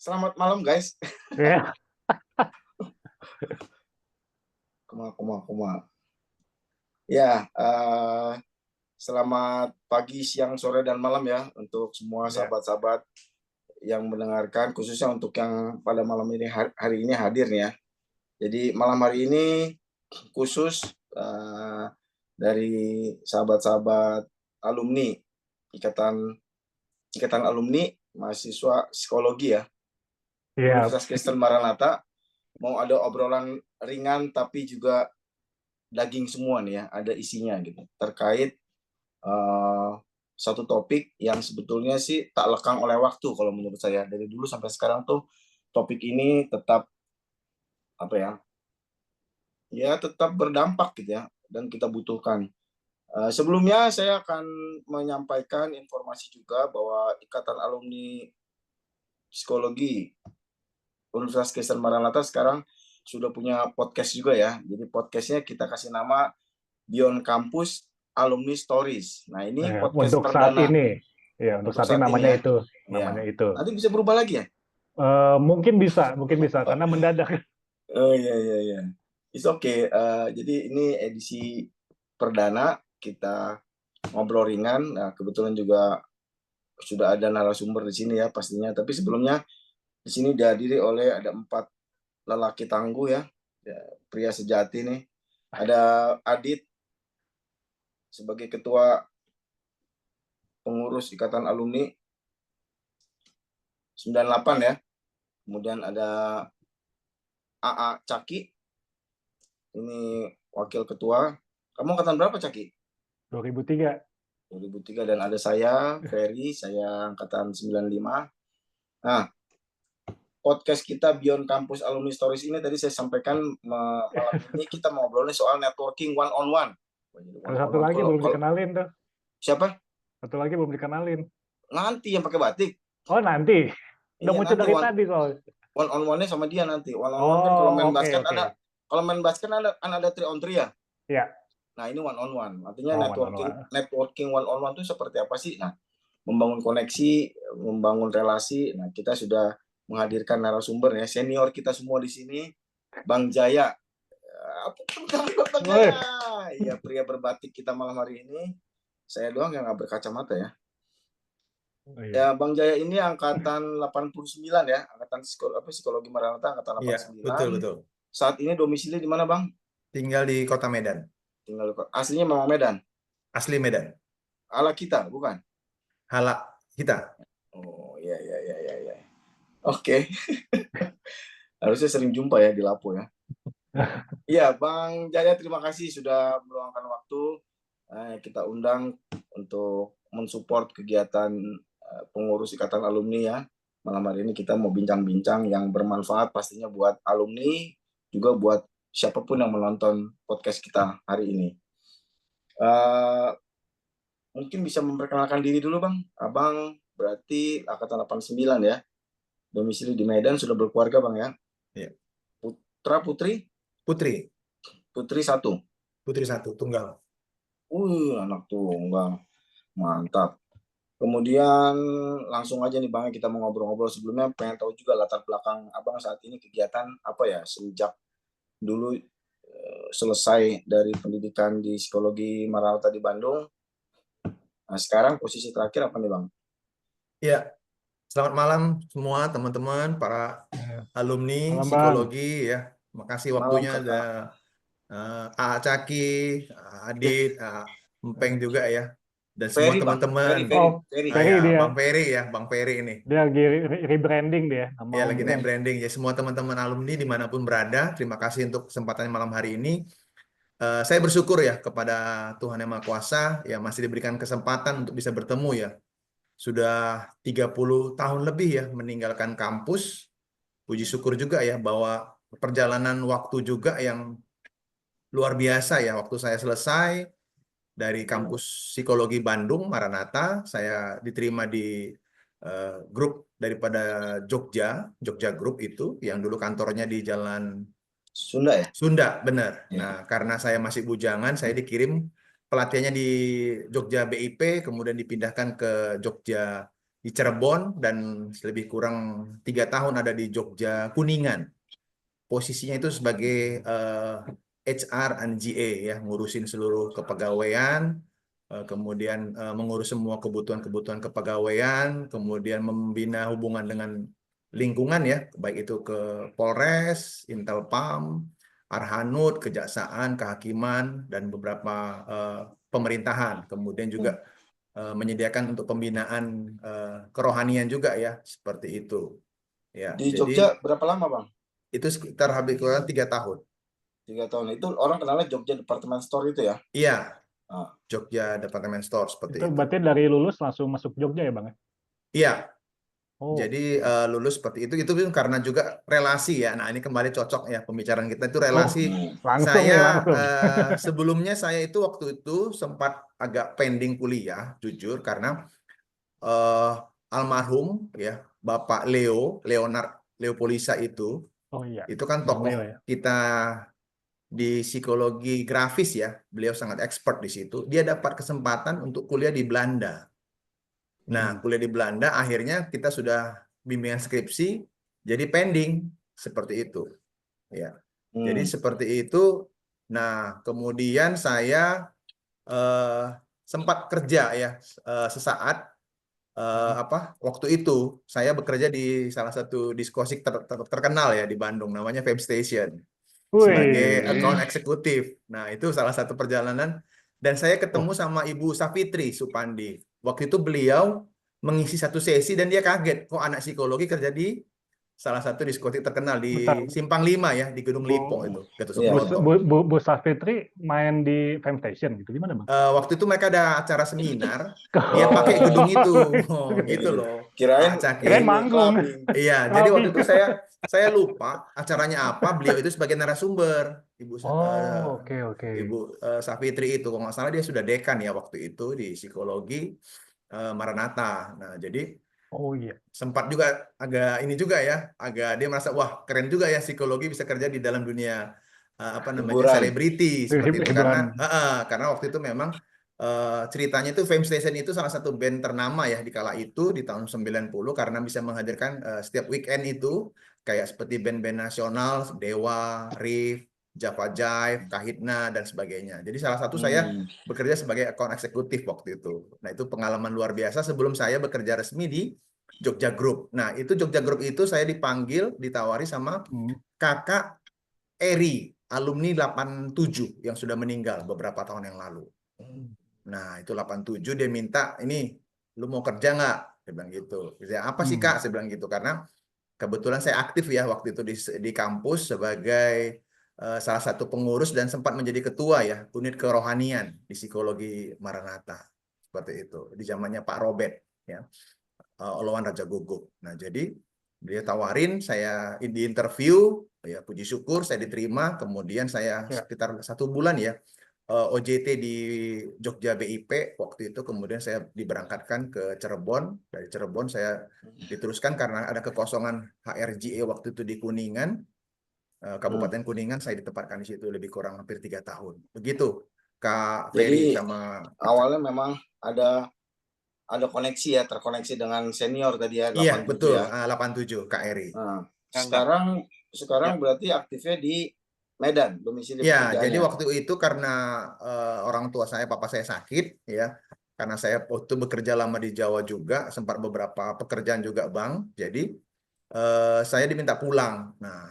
Selamat malam guys. Ya, Kuma. Ya, selamat pagi, siang, sore, dan malam ya untuk semua ya. sahabat-sahabat yang mendengarkan, khususnya untuk yang pada malam ini hari ini hadir nih ya. Jadi malam hari ini khusus dari sahabat-sahabat alumni Ikatan Alumni Mahasiswa Psikologi ya, Iya, Universitas Kristen Maranatha. Mau ada obrolan ringan tapi juga daging semua nih ya, ada isinya gitu terkait satu topik yang sebetulnya sih tak lekang oleh waktu kalau menurut saya. Dari dulu sampai sekarang tuh topik ini tetap apa ya tetap berdampak gitu ya, dan kita butuhkan. Sebelumnya saya akan menyampaikan informasi juga bahwa Ikatan Alumni Psikologi Universitas Kristen Maranatha sekarang sudah punya podcast juga ya. Jadi podcastnya kita kasih nama Beyond Campus Alumni Stories. Nah, ini ya. podcast Untuk saat perdana ini, ya untuk untuk saat ini saat ini namanya ya. itu, Ya. namanya itu. Nanti bisa berubah lagi ya? Mungkin bisa karena mendadak. Oh iya iya iya. It's okay. Jadi ini edisi perdana kita ngobrol ringan. Nah, kebetulan juga sudah ada narasumber di sini ya pastinya. Tapi sebelumnya di sini dihadiri oleh ada 4 lelaki tangguh ya, pria sejati nih. Ada Adit sebagai ketua pengurus Ikatan Alumni 98 ya. Kemudian ada AA Caki, ini wakil ketua. Kamu angkatan berapa Caki? 2003. 2003. Dan ada saya, Ferry, saya angkatan 95. Nah, podcast kita Beyond Campus Alumni Stories ini tadi saya sampaikan malam ini kita mau ngobrolin soal networking one on one. Ada satu lagi belum dikenalin tuh. Siapa? Satu lagi belum dikenalin. Nanti yang pakai batik. Oh nanti. Udah Iya, muncul nanti dari tadi soalnya. one on one-nya sama dia nanti. One on one kan kalau Oh main oke basket oke. ada 3 on 3 ya. Ya. Nah, ini one on one. Artinya Oh one on one. networking one on one itu seperti apa sih? Nah, membangun koneksi, membangun relasi. Nah, kita sudah menghadirkan narasumber ya, senior kita semua di sini, Bang Jaya. Bang Jaya. Iya, pria berbatik kita malam hari ini. Saya doang yang nggak berkacamata ya. Oh, iya. Ya, Bang Jaya ini angkatan 89 ya, angkatan psikologi Maranatha angkatan Iya, 89. betul. Saat ini domisili di mana, Bang? Tinggal di Kota Medan. Aslinya memang Medan. Asli Medan. Ala kita, bukan? Halak kita. Oh, iya. Oke. Harusnya sering jumpa ya di Lapo ya. Iya, Bang Jaya, terima kasih sudah meluangkan waktu. Kita undang untuk mensupport kegiatan pengurus Ikatan Alumni ya. Malam hari ini kita mau bincang-bincang yang bermanfaat pastinya buat alumni, juga buat siapapun yang menonton podcast kita hari ini. Mungkin bisa memperkenalkan diri dulu, Bang. Abang berarti angkatan 89 ya. Domisili di Medan, sudah berkeluarga, Bang ya. Iya. Putri? Putri 1. Putri 1, tunggal. Anak tunggal. Mantap. Kemudian langsung aja nih Bang, kita mau ngobrol-ngobrol. Sebelumnya pengen tahu juga latar belakang Abang saat ini kegiatan apa ya, sejak dulu selesai dari pendidikan di psikologi Maranatha di Bandung. Nah, sekarang posisi terakhir apa nih Bang? Iya. Selamat malam semua teman-teman, para alumni Malam, Bang. psikologi ya. Makasih Malam, waktunya Kakak. ada AA Caki, Adit, Empeng juga ya. Dan semua Ferry, Bang. teman-teman. Ferry. Ferry dia. Bang Ferry ini. Dia lagi rebranding dia. Ya, lagi branding ya. Semua teman-teman alumni dimanapun berada, terima kasih untuk kesempatannya malam hari ini. Saya bersyukur ya kepada Tuhan Yang Maha Kuasa yang masih diberikan kesempatan untuk bisa bertemu ya. Sudah 30 tahun lebih ya meninggalkan kampus. Puji syukur juga ya bahwa perjalanan waktu juga yang luar biasa ya. Waktu saya selesai dari kampus psikologi Bandung, Maranatha, saya diterima di grup daripada Jogja Group itu, yang dulu kantornya di Jalan Sunda ya? Sunda, benar. Ya. Nah, karena saya masih bujangan, saya dikirim pelatihannya di Jogja BIP, kemudian dipindahkan ke Jogja di Cirebon dan lebih kurang 3 tahun ada di Jogja Kuningan. Posisinya itu sebagai HR and GA ya, ngurusin seluruh kepegawaian, kemudian mengurus semua kebutuhan-kebutuhan kepegawaian, kemudian membina hubungan dengan lingkungan ya, baik itu ke Polres, Intelpam, Arhanud, Kejaksaan, Kehakiman, dan beberapa pemerintahan. Kemudian juga menyediakan untuk pembinaan kerohanian juga ya, seperti itu. Ya, Di jadi Jogja berapa lama, Bang? itu sekitar habis kurang 3 tahun. 3 tahun. Itu orang kenalnya Jogja Department Store itu ya? Iya, Ah. Jogja Department Store seperti Itu itu. berarti dari lulus langsung masuk Jogja ya, Bang? Iya, Oh, jadi lulus seperti itu karena juga relasi ya. Nah, ini kembali cocok ya pembicaraan kita itu oh, relasi. langsung nih, Saya langsung. sebelumnya saya itu waktu itu sempat agak pending kuliah, jujur, karena almarhum ya Bapak Leonard Leopolisa itu Oh iya, kan Bang Leo tokoh ya. kita di psikologi grafis ya. Beliau sangat expert di situ. Dia dapat kesempatan untuk kuliah di Belanda. Nah, kuliah di Belanda akhirnya kita sudah bimbingan skripsi jadi pending seperti itu. Ya. Jadi seperti itu. Nah, kemudian saya sempat kerja ya sesaat waktu itu saya bekerja di salah satu diskosik terkenal ya di Bandung namanya Fame Station sebagai Wih, account eksekutif. Nah, itu salah satu perjalanan dan saya ketemu sama Ibu Safitri Supandi. Waktu itu beliau mengisi satu sesi dan dia kaget kok anak psikologi kerja di salah satu diskotik terkenal di bentar. Simpang 5 ya di Gedung Lipo itu, Gatot Iya. Subroto. Bu Safitri main di Fame Station gitu, gimana, Bang? Waktu itu mereka ada acara seminar, dia pakai gedung itu, gitu loh. Kirain Pak Caki. Kirain manggung. Iya, jadi waktu itu saya lupa acaranya apa. Beliau itu sebagai narasumber, Oh, oke. Ibu Safitri itu, kalau nggak salah dia sudah dekan ya waktu itu di psikologi Maranatha. Nah, jadi Oh iya. sempat juga agak ini juga ya, agak dia merasa wah keren juga ya psikologi bisa kerja di dalam dunia apa namanya Hiburan. selebriti seperti itu Hiburan. karena waktu itu memang ceritanya itu Fame Station itu salah satu band ternama ya di kala itu di tahun 90 karena bisa menghadirkan setiap weekend itu kayak seperti band-band nasional Dewa, Rif, Java Jive, Kahitna dan sebagainya. Jadi salah satu saya bekerja sebagai account eksekutif waktu itu. Nah, itu pengalaman luar biasa sebelum saya bekerja resmi di Jogja Group. Nah, itu Jogja Group itu saya dipanggil, ditawari sama kakak Eri, alumni 87 yang sudah meninggal beberapa tahun yang lalu. Nah, itu 87 dia minta, ini lu mau kerja nggak? Dia bilang gitu. Saya, apa sih Kak? Saya bilang gitu. Karena kebetulan saya aktif ya waktu itu di kampus sebagai salah satu pengurus dan sempat menjadi ketua ya unit kerohanian di psikologi Maranatha. Seperti itu. Di zamannya Pak Robert ya. Olowan Raja Guguk. Nah, jadi dia tawarin saya di interview, ya puji syukur saya diterima. Kemudian saya sekitar 1 bulan ya OJT di Jogja BIP waktu itu. Kemudian saya diberangkatkan ke Cirebon. Dari Cirebon saya diteruskan karena ada kekosongan HRGE waktu itu di Kuningan, Kabupaten Kuningan. Saya ditempatkan di situ lebih kurang hampir 3 tahun. Begitu Kak Ferry sama awalnya memang ada koneksi ya, terkoneksi dengan senior tadi ya, 87 iya, betul, ya. 87 Kak Eri. Nah, sekarang berarti aktifnya di Medan, domisili Ya, pekerjaannya. jadi waktu itu karena orang tua saya, papa saya sakit ya. Karena saya waktu bekerja lama di Jawa juga, sempat beberapa pekerjaan juga, Bang. Jadi saya diminta pulang. Nah,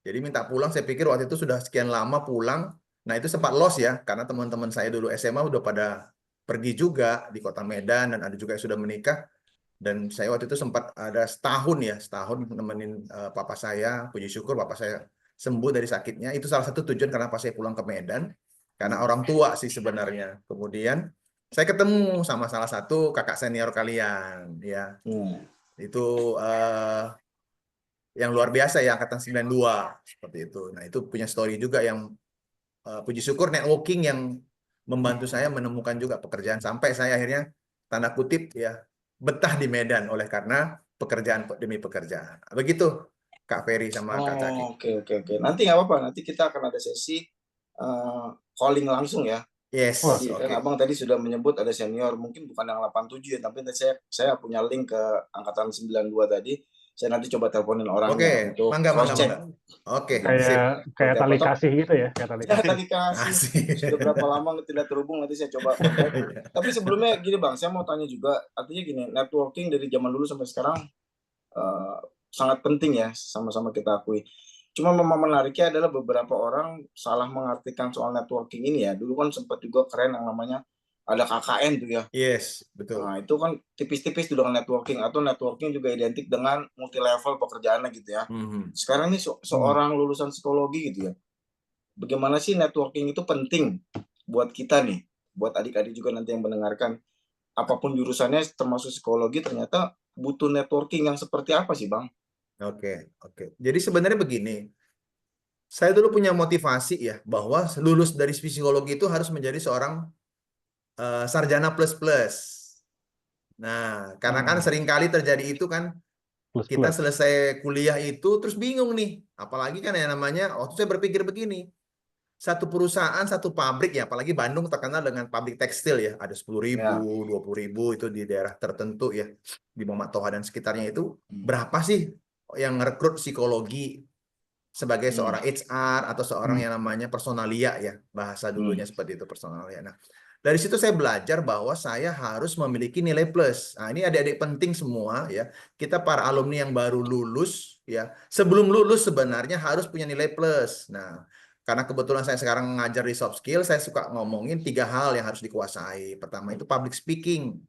jadi minta pulang, saya pikir waktu itu sudah sekian lama pulang. Nah, itu sempat lost ya, karena teman-teman saya dulu SMA udah pada pergi juga di kota Medan, dan ada juga yang sudah menikah. Dan saya waktu itu sempat ada setahun nemenin papa saya. Puji syukur papa saya sembuh dari sakitnya. Itu salah satu tujuan kenapa saya pulang ke Medan. Karena orang tua sih sebenarnya. Kemudian saya ketemu sama salah satu kakak senior kalian. Ya, itu yang luar biasa ya, angkatan 92 seperti itu. Nah, itu punya story juga yang puji syukur networking yang membantu saya menemukan juga pekerjaan sampai saya akhirnya tanda kutip ya betah di Medan oleh karena pekerjaan demi pekerjaan. Begitu Kak Ferry sama Kak Caki. Oke. Nanti nggak apa-apa, nanti kita akan ada sesi calling langsung ya. Yes, Wah, Jadi kan oke. Abang tadi sudah menyebut ada senior, mungkin bukan yang 87 ya, tapi saya punya link ke angkatan 92 tadi. Saya nanti coba teleponin orangnya Oke, untuk mangga, cross mangga, check. mangga. Oke, Jadi sip. kayak seperti apa tali toh? kasih gitu ya, kayak tali Ya kasih. tadi kasih. Sudah Asik. berapa lama tidak terhubung, nanti saya coba kontak. Iya. Tapi sebelumnya gini Bang, saya mau tanya juga, artinya gini, networking dari zaman dulu sampai sekarang eh, sangat penting ya, sama-sama kita akui. Cuma memang menariknya adalah beberapa orang salah mengartikan soal networking ini ya. Dulu kan sempat juga keren yang namanya ada KKN tuh ya. Yes, betul. Nah, itu kan tipis-tipis tuh dengan networking, atau networking juga identik dengan multi level pekerjaannya gitu ya. Mhm. Sekarang nih seorang lulusan psikologi gitu ya. Bagaimana sih networking itu penting buat kita nih, buat adik-adik juga nanti yang mendengarkan. Apapun jurusannya termasuk psikologi, ternyata butuh networking yang seperti apa sih, Bang? Oke, oke. Jadi sebenarnya begini, saya dulu punya motivasi ya bahwa lulus dari psikologi itu harus menjadi seorang sarjana plus plus. Nah, karena kan seringkali terjadi itu kan Plus kita plus. selesai kuliah itu terus bingung nih. Apalagi kan yang namanya, waktu saya berpikir begini, satu perusahaan, satu pabrik ya, apalagi Bandung terkenal dengan pabrik tekstil ya, ada 10.000, Ya. 20.000 itu di daerah tertentu ya, di Muhammad Toha dan sekitarnya itu, Hmm. berapa sih yang rekrut psikologi sebagai Hmm. seorang HR atau seorang yang namanya personalia ya, bahasa dulunya seperti itu personalia. Nah, dari situ saya belajar bahwa saya harus memiliki nilai plus. Nah, ini adik-adik penting semua ya. Kita para alumni yang baru lulus ya, sebelum lulus sebenarnya harus punya nilai plus. Nah, karena kebetulan saya sekarang mengajar di soft skill, saya suka ngomongin 3 hal yang harus dikuasai. Pertama itu public speaking.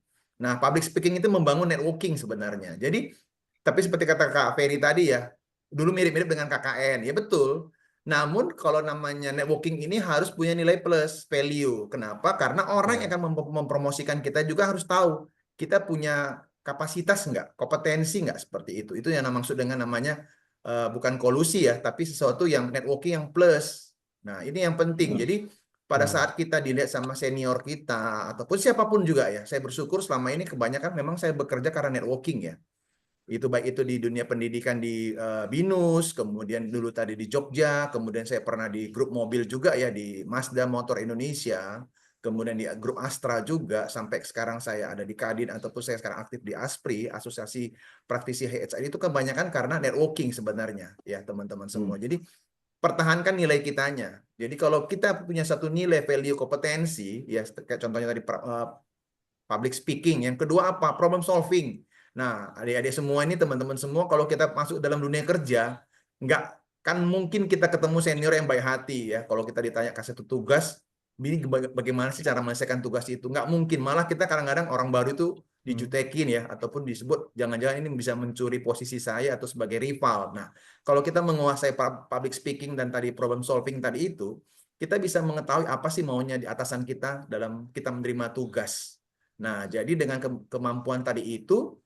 Nah, public speaking itu membangun networking sebenarnya. Jadi, tapi seperti kata Kak Ferry tadi ya, dulu mirip-mirip dengan KKN, ya betul. Namun kalau namanya networking ini harus punya nilai plus, value. Kenapa? Karena orang yang akan mempromosikan kita juga harus tahu kita punya kapasitas nggak, kompetensi nggak seperti itu. Itu yang maksud dengan namanya bukan kolusi ya, tapi sesuatu yang networking yang plus. Nah, ini yang penting. Jadi pada saat kita dilihat sama senior kita ataupun siapapun juga ya, saya bersyukur selama ini kebanyakan memang saya bekerja karena networking ya. Itu baik itu di dunia pendidikan di BINUS, kemudian dulu tadi di Jogja, kemudian saya pernah di grup mobil juga ya di Mazda Motor Indonesia, kemudian di grup Astra juga, sampai sekarang saya ada di Kadin ataupun saya sekarang aktif di ASPRI, Asosiasi Praktisi HR. Itu kebanyakan karena networking sebenarnya ya teman-teman semua. Jadi pertahankan nilai kitanya. Jadi kalau kita punya satu nilai value kompetensi ya kayak contohnya tadi public speaking. Yang kedua apa? Problem solving. Nah, adik-adik semua ini, teman-teman semua, kalau kita masuk dalam dunia kerja, nggak kan mungkin kita ketemu senior yang baik hati ya. Kalau kita ditanya kasih satu tugas, ini bagaimana sih cara menyelesaikan tugas itu? Nggak mungkin. Malah kita kadang-kadang orang baru itu dijutekin ya, ataupun disebut jangan-jangan ini bisa mencuri posisi saya atau sebagai rival. Nah, kalau kita menguasai public speaking dan tadi problem solving tadi itu, kita bisa mengetahui apa sih maunya di atasan kita dalam kita menerima tugas. Nah, jadi dengan kemampuan tadi itu,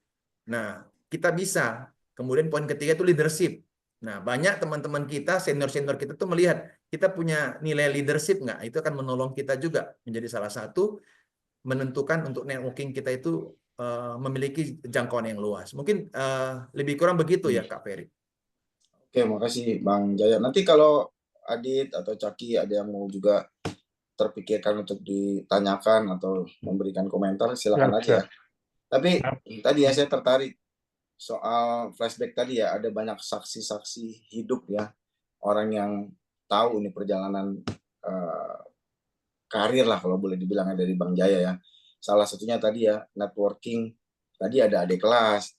nah kita bisa. Kemudian poin ketiga itu leadership. Nah, banyak teman-teman kita, senior-senior kita tuh melihat kita punya nilai leadership nggak? Itu akan menolong kita juga menjadi salah satu menentukan untuk networking kita itu memiliki jangkauan yang luas. Mungkin lebih kurang begitu ya, Kak Ferry. Oke, makasih Bang Jaya. Nanti kalau Adit atau Caki ada yang mau juga terpikirkan untuk ditanyakan atau memberikan komentar, silakan Siap, aja ya. siap. Tapi Siap. tadi ya saya tertarik soal flashback tadi ya, ada banyak saksi-saksi hidup ya, orang yang tahu ini perjalanan eh, karir lah kalau boleh dibilang dari Bang Jaya ya. Salah satunya tadi ya networking. Tadi ada adik kelas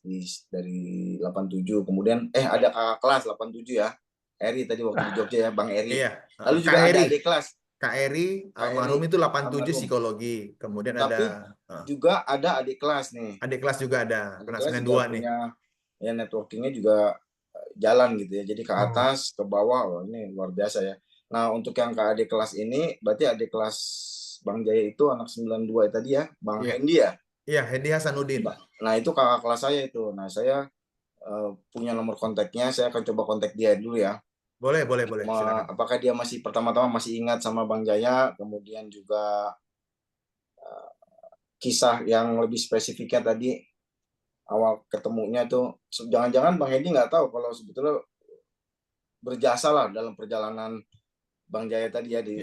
dari 87, kemudian ada kakak kelas 87 ya. Eri tadi waktu di Jogja ya, Bang Eri. Iya, Lalu Kak juga ada Eri. adik kelas, Kak Eri Kak almarhum Eri itu 87 almarhum. psikologi. Kemudian ada Tapi juga ada adik kelas nih. adik kelas juga ada, Adik pernah kelas juga 92 nih. punya ya networkingnya juga jalan gitu ya. Jadi ke atas, ke bawah, wah ini luar biasa ya. Nah, untuk yang ke adik kelas ini, berarti adik kelas Bang Jaya itu anak 92 tadi ya, Bang Iya, Hendi ya. iya, Hendi Hasanuddin. Nah, itu kakak kelas saya itu. Nah, saya punya nomor kontaknya, saya akan coba kontak dia dulu ya. Boleh, silakan. Apakah dia masih pertama-tama masih ingat sama Bang Jaya, kemudian juga kisah yang lebih spesifiknya tadi awal ketemunya tuh, jangan-jangan Bang Hendi nggak tahu kalau sebetulnya berjasa lah dalam perjalanan Bang Jaya tadi ya di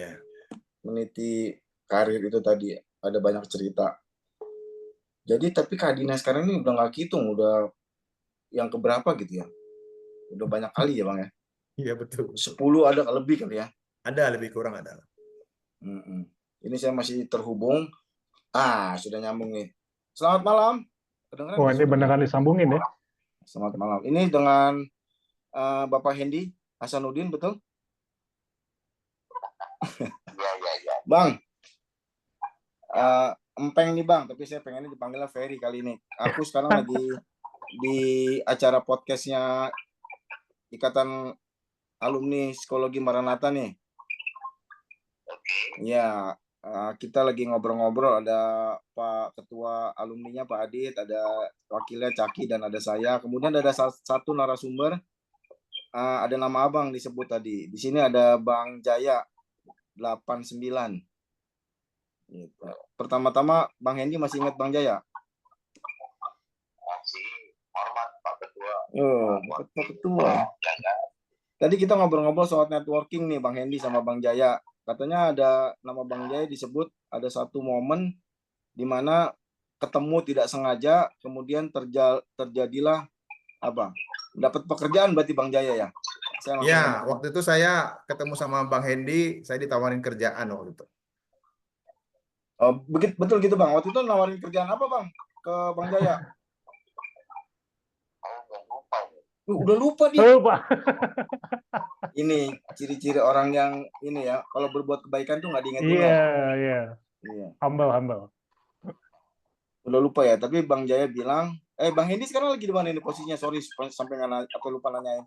meniti karir itu tadi, ada banyak cerita. Jadi tapi Kak Dina sekarang ini udah nggak hitung, udah yang keberapa gitu ya? Udah banyak kali ya Bang ya? Iya betul. 10 ada lebih kali ya? Ada lebih kurang ada. Ini saya masih terhubung. Sudah nyambung nih. Selamat malam. Kedengeran Oh, nggak ini suaranya? beneran disambungin ya? Selamat malam. Ini dengan Bapak Hendy Hasanuddin, betul? Bang, empeng nih Bang, tapi saya pengennya dipanggilnya Ferry kali ini. Aku sekarang lagi di acara podcastnya Ikatan Alumni Psikologi Maranatha nih. Ya, kita lagi ngobrol-ngobrol, ada Pak Ketua alumninya Pak Adit, ada wakilnya Caki, dan ada saya. Kemudian ada satu narasumber, ada nama Abang disebut tadi. Di sini ada Bang Jaya 89. Gitu. Pertama-tama Bang Hendy masih ingat Bang Jaya? Masih hormat Pak Ketua. Pak Ketua. Tadi kita ngobrol-ngobrol soal networking nih Bang Hendy sama Bang Jaya. Katanya ada nama Bang Jaya disebut, ada satu momen di mana ketemu tidak sengaja, kemudian terjadilah apa? Dapat pekerjaan berarti Bang Jaya ya? Ya, waktu itu saya ketemu sama Bang Hendy, saya ditawarin kerjaan waktu itu. Oh, betul gitu Bang. Waktu itu nawarin kerjaan apa Bang ke Bang Jaya? Udah lupa dia. Lupa. Ini ciri-ciri orang yang ini ya, kalau berbuat kebaikan tuh nggak diingat-ingat. Iya. Humble. Udah lupa ya, tapi Bang Jaya bilang, Bang Hendy sekarang lagi di mana ini posisinya? Sorry sampai lupa nanyain.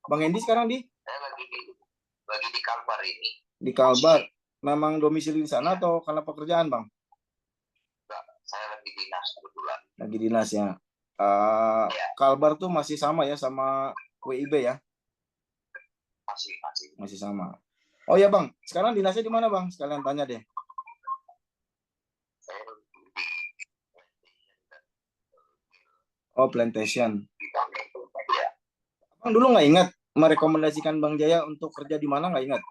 Bang Hendy sekarang Saya lagi di Kalbar ini. Di Kalbar. Memang domisili di sana atau karena pekerjaan Bang? Enggak, saya lagi dinas kebetulan. Lagi dinas ya. Kalbar tuh masih sama ya sama WIB ya? Masih sama. Oh ya Bang, sekarang dinasnya di mana Bang? Sekalian tanya deh. Saya Oh, Plantation. Bang dulu nggak ingat merekomendasikan Bang Jaya untuk kerja di mana, nggak ingat?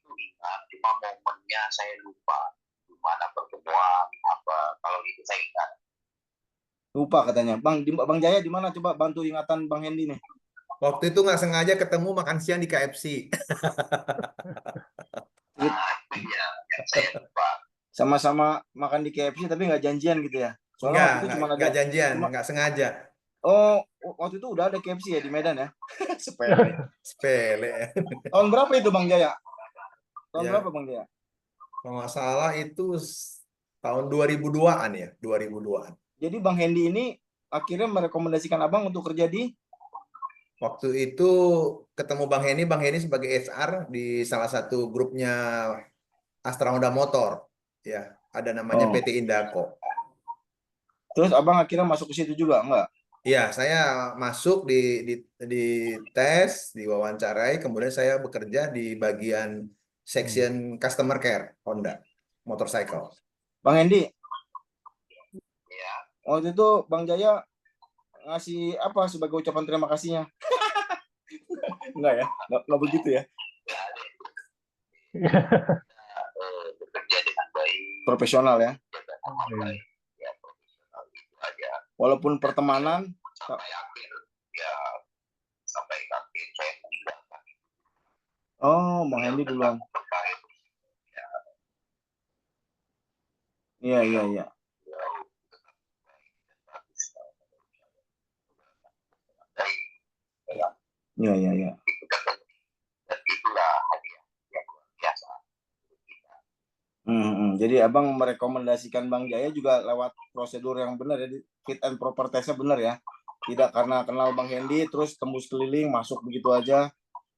Itu ingat, cuma momennya saya lupa. Di mana pertemuan, apa. Kalau itu saya ingat. Lupa katanya. Bang Jaya di mana? Coba bantu ingatan Bang Hendy nih. Waktu itu nggak sengaja ketemu makan siang di KFC. Iya, saya lupa. Sama-sama makan di KFC tapi nggak janjian gitu ya? Soalnya waktu itu cuma nggak janjian, nggak sengaja. Oh, waktu itu udah ada KFC ya di Medan ya? Sepele. Tahun berapa itu Bang Jaya? Berapa Bang Jaya? Kalau nggak salah itu tahun 2002-an ya, 2002-an. Jadi Bang Hendy ini akhirnya merekomendasikan Abang untuk kerja di? Waktu itu ketemu Bang Hendy sebagai HR di salah satu grupnya Astra Honda Motor. Ya, ada namanya PT Indaco. Terus Abang akhirnya masuk ke situ juga, enggak? Iya, saya masuk di tes, diwawancarai, kemudian saya bekerja di bagian section customer care Honda motorcycle. Bang Hendy, Ya. waktu itu Bang Jaya ngasih apa sebagai ucapan terima kasihnya? Enggak ya? Enggak begitu ya? Bekerja dengan baik. Profesional ya? Baik. Ya, profesional itu aja. Walaupun pertemanan sampai akhir saya meninggalkan. Oh, Bang Hendy duluan. Iya. Iya. Dan itulah hadiah yang luar biasa. Jadi Abang merekomendasikan Bang Jaya juga lewat prosedur yang benar ya, fit and proper testnya benar ya. Tidak karena kenal Bang Hendy terus tembus keliling masuk begitu aja,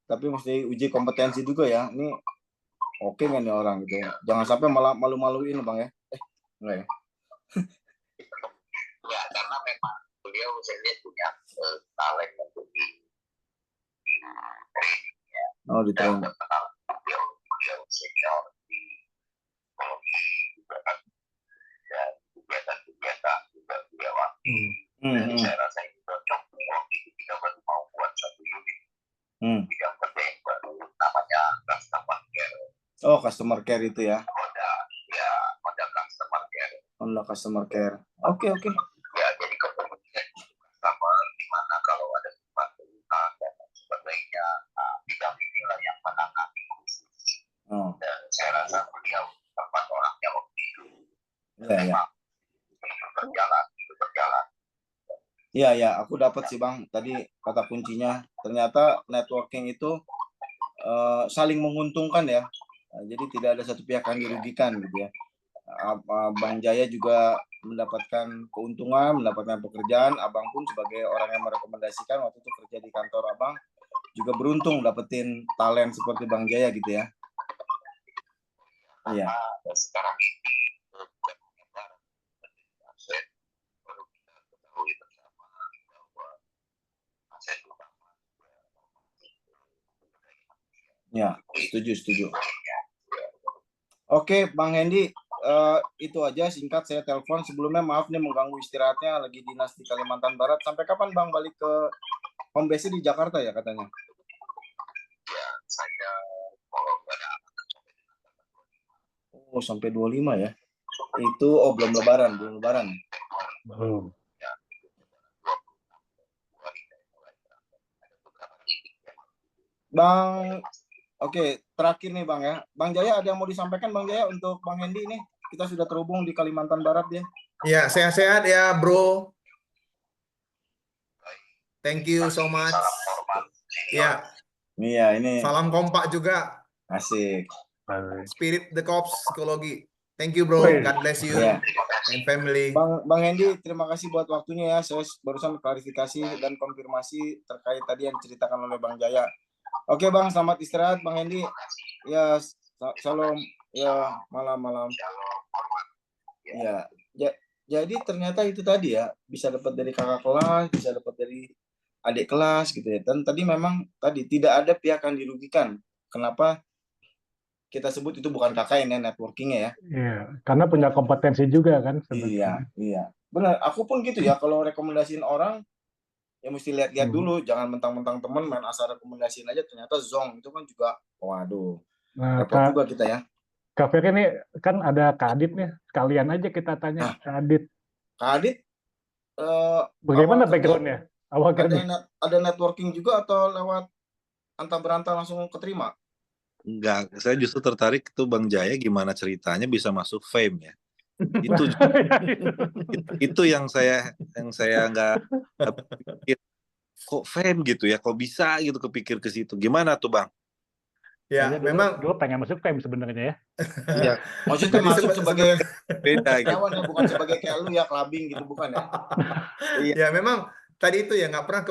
tapi mesti uji kompetensi juga ya. Ini oke nggak nih orang gitu ya. Jangan sampai malah malu-maluin Bang ya. Enggak ya? Ya, karena memang beliau saya lihat punya talent untuk di training ya. Oh, di training. Beliau senior di psikologi juga kan, dan kegiatan juga beliau aktif. Jadi saya rasa itu cocok waktu itu kita baru mau buat satu unit bidang kerja yang baru namanya customer care. Oh, customer care itu ya. Honda customer care. Honda customer care. Oke. Ya, jadi kemudian sama di mana kalau ada sesuatu dan sebagainya, bidang inilah yang menangani khusus. Dan saya rasa beliau tepat orangnya waktu itu. Iya. Itu berjalan. Iya, aku dapat sih Bang. Tadi kata kuncinya ternyata networking itu saling menguntungkan ya. Jadi tidak ada satu pihak yang dirugikan gitu ya. Bang Jaya juga mendapatkan keuntungan, mendapatkan pekerjaan. Abang pun sebagai orang yang merekomendasikan waktu itu kerja di kantor Abang juga beruntung dapetin talent seperti Bang Jaya gitu ya. Iya. Sekarang ini bukan menyebar aset, baru kita ketahui bersama bahwa aset utama ya, setuju. Oke, Bang Hendy, itu aja singkat saya telepon. Sebelumnya maaf nih mengganggu istirahatnya, lagi dinas di Kalimantan Barat. Sampai kapan Bang balik ke home base di Jakarta ya katanya? Ya, saya kalau ada sampai 25 ya. Itu belum lebaran. Belum. Bang, oke, terakhir nih Bang ya. Bang Jaya ada yang mau disampaikan Bang Jaya untuk Bang Hendy nih? Kita sudah terhubung di Kalimantan Barat ya. Ya, sehat-sehat ya, Bro. Thank you so much. Ya. Iya, ini. Salam kompak juga. Asik. Spirit the Corps Psikologi. Thank you, Bro. God bless you and family. Bang Hendy, terima kasih buat waktunya ya. Saya barusan klarifikasi dan konfirmasi terkait tadi yang diceritakan oleh Bang Jaya. Oke Bang, selamat istirahat Bang Hendy. Ya, salam. Ya, malam. Ya, jadi ternyata itu tadi ya, bisa dapat dari kakak kelas, bisa dapat dari adik kelas gitu ya. Dan tadi memang tidak ada pihak yang dirugikan. Kenapa kita sebut itu bukan KKN ya, networking-nya ya? Iya, karena punya kompetensi juga kan sebenarnya. Iya. Benar, aku pun gitu ya, kalau rekomendasiin orang ya mesti lihat-lihat dulu, jangan mentang-mentang teman main asal rekomendasiin aja ternyata zong, itu kan juga waduh. Repot juga kita ya. Kak Ferry ini kan ada Kak Adit nih, sekalian aja kita tanya Kak Adit. Kak Adit, bagaimana background-nya? Ada networking juga atau lewat antah berantah langsung keterima? Enggak, saya justru tertarik itu Bang Jaya gimana ceritanya bisa masuk Fame ya. Itu yang saya nggak pikir, kok Fame gitu ya, kok bisa gitu kepikir ke situ. Gimana tuh Bang? Ya, memang gue pengen masuk Fame sebenarnya ya. Iya, maksudnya masuk sebagai beda gitu. Ya, bukan sebagai kayak lu ya clubbing gitu, bukan ya? Ya memang tadi itu ya nggak pernah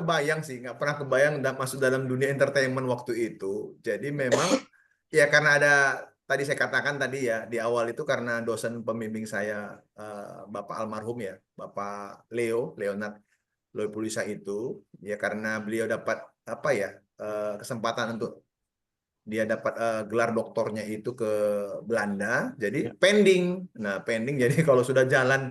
kebayang masuk dalam dunia entertainment waktu itu. Jadi memang ya karena ada tadi saya katakan tadi ya di awal itu karena dosen pembimbing saya Bapak almarhum ya, Bapak Leonard Loipulisa itu ya karena beliau dapat kesempatan untuk dia dapat gelar doktornya itu ke Belanda, jadi pending. Nah, pending jadi kalau sudah jalan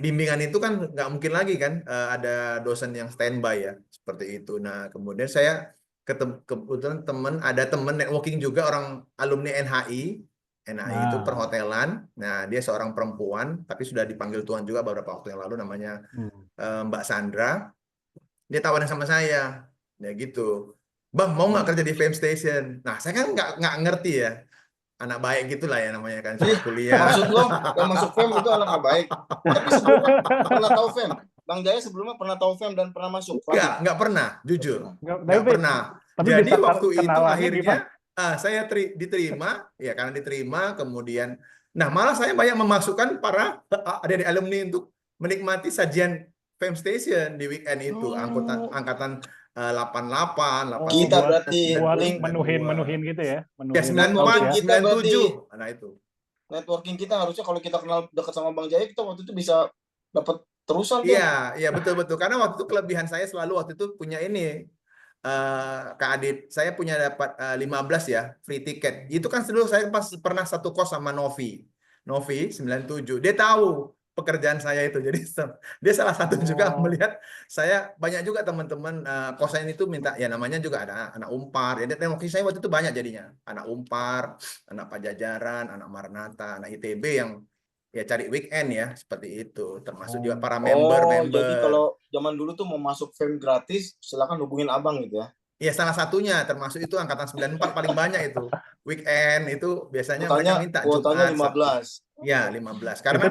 bimbingan itu kan nggak mungkin lagi kan ada dosen yang standby ya seperti itu. Nah, kemudian saya kebetulan ada teman networking juga orang alumni NHI itu perhotelan. Nah, dia seorang perempuan tapi sudah dipanggil Tuhan juga beberapa waktu yang lalu, namanya Mbak Sandra. Dia tawarin sama saya, ya gitu. Bang, mau nggak kerja di Fame Station? Nah, saya kan nggak ngerti ya. Anak baik gitulah ya namanya kan, kuliah. Maksud lo yang masuk Fame itu anak baik. Tapi sebelumnya pernah tahu Fame? Bang Jaya sebelumnya pernah tahu Fame dan pernah masuk? Nggak pernah, jujur. Nggak pernah. Jadi waktu itu akhirnya saya diterima, ya karena diterima, kemudian, nah malah saya banyak memasukkan para adik-adik alumni untuk menikmati sajian Fame Station di weekend itu, angkatan 88, 89. Kita berarti menuhin gitu ya. Ya 94, 97. Nah itu. Networking kita harusnya kalau kita kenal dekat sama Bang Jaya, kita waktu itu bisa dapat terusan. Iya, betul. Karena waktu itu kelebihan saya selalu waktu itu punya ini. Kak Adit, saya punya dapat 15 ya, free tiket. Itu kan dulu saya pernah satu kos sama Novi 97. Dia tahu pekerjaan saya itu. Jadi dia salah satu juga Oh. melihat saya banyak juga teman-teman kosan itu minta ya namanya juga ada anak Umpar. Jadi waktu saya waktu itu banyak jadinya anak Umpar, anak Pajajaran, anak Maranatha, anak ITB yang ya cari weekend ya seperti itu. Termasuk juga para Jadi member-member. kalau zaman dulu tuh mau masuk fame gratis, silakan hubungin abang gitu ya. Ya salah satunya termasuk itu angkatan 94 paling banyak itu. Weekend itu biasanya mereka minta Kuotanya Jumat, Sabtu. 15. Ya, 15. Itu Karena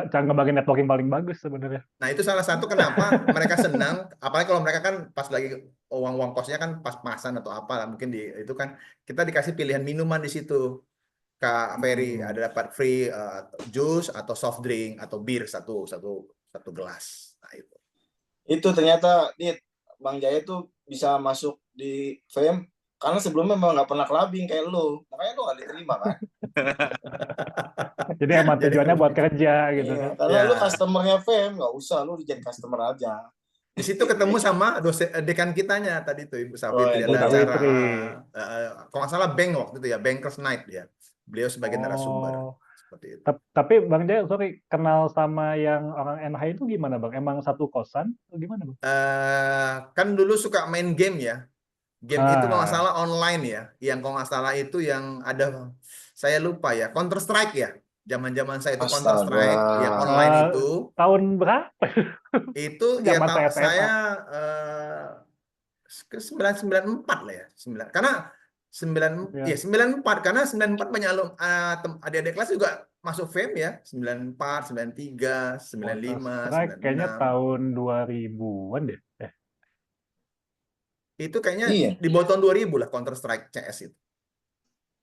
cara ngebagiin networking paling bagus sebenarnya. nah itu salah satu kenapa mereka senang, apalagi kalau mereka kan pas lagi uang kosnya kan pas-pasan atau apa lah mungkin itu kan kita dikasih pilihan minuman di situ. Kak Ferry ada dapat free jus atau soft drink atau bir satu gelas. Nah itu. Itu ternyata Bang Jaya tuh bisa masuk di fame karena sebelumnya memang nggak pernah clubbing kayak lu, makanya lu nggak diterima kan. Jadi emang tujuannya buat kerja gitu Iya, kan. karena Ya. lu customernya fame, nggak usah lu jadi customer aja. Di situ ketemu sama dekan kitanya tadi tuh Ibu Safitri Oh, ada Ibu acara Safitri. kalau nggak salah bank waktu itu ya Bankers Night ya. Beliau sebagai narasumber Oh. seperti itu. Tapi Bang Jaya, sorry, kenal sama yang orang NH itu gimana Bang? Emang satu kosan atau gimana Bang? Kan dulu suka main game ya. Game itu kalau nggak Ah. salah online ya. Yang kalau nggak salah itu yang ada, saya lupa ya, Counter Strike ya. Zaman-zaman saya itu Counter Strike yang online itu. Tahun berapa? Itu ya Zaman saya SMA. saya ke 994 lah ya. Karena 94 karena 94 banyak adik-adik kelas juga masuk fame ya. 94, 93, 95, Strike kayaknya 96. tahun 2000-an deh. Itu kayaknya Iya. di bawah tahun 2000 lah Counter Strike CS itu.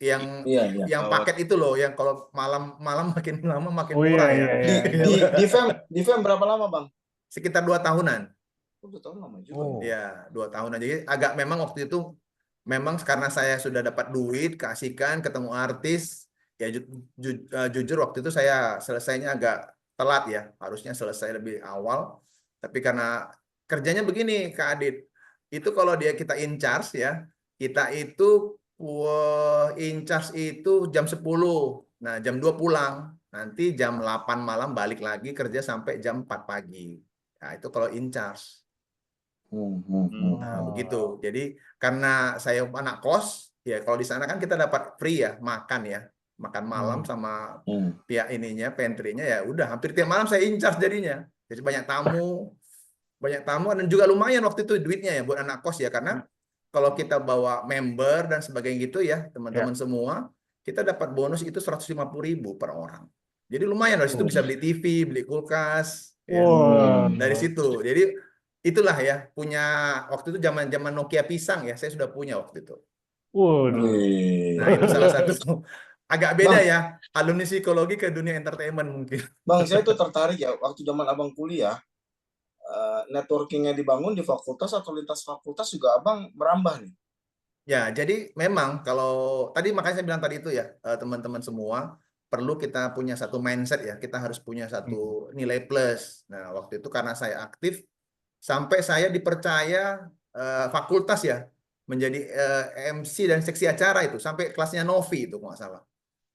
Yang paket itu loh, yang kalau malam makin lama makin murah ya. Di fame berapa lama Bang? Sekitar 2 tahunan. 2 tahun lama juga. Ya, 2 tahunan. Jadi agak memang waktu itu memang karena saya sudah dapat duit, keasikan, ketemu artis, ya jujur waktu itu saya selesainya agak telat ya. Harusnya selesai lebih awal. Tapi karena kerjanya begini Kak Adit. Itu kalau kita in charge ya, kita itu in charge itu jam 10. Nah, jam 2 pulang. Nanti jam 8 malam balik lagi kerja sampai jam 4 pagi. Nah, itu kalau in charge. Nah, begitu. Jadi karena saya anak kos, ya kalau di sana kan kita dapat free ya, makan malam sama pihak pantry-nya ya udah hampir tiap malam saya in charge jadinya. Jadi banyak tamu dan juga lumayan waktu itu duitnya ya buat anak kos ya karena kalau kita bawa member dan sebagainya gitu ya teman-teman semua kita dapat bonus itu 150.000 per orang. Jadi lumayan dari situ bisa beli TV, beli kulkas. Ya. Dari situ. Jadi itulah ya punya waktu itu zaman Nokia pisang ya saya sudah punya waktu itu. Nah itu salah satu agak beda ya alumni psikologi ke dunia entertainment mungkin. Bang saya tuh tertarik ya waktu zaman abang kuliah networkingnya dibangun di fakultas atau lintas fakultas juga abang merambah nih. Ya jadi memang kalau tadi makanya saya bilang tadi itu ya teman-teman semua perlu kita punya satu mindset ya kita harus punya satu nilai plus. Nah waktu itu karena saya aktif sampai saya dipercaya fakultas ya menjadi MC dan seksi acara itu sampai kelasnya Novi itu nggak salah.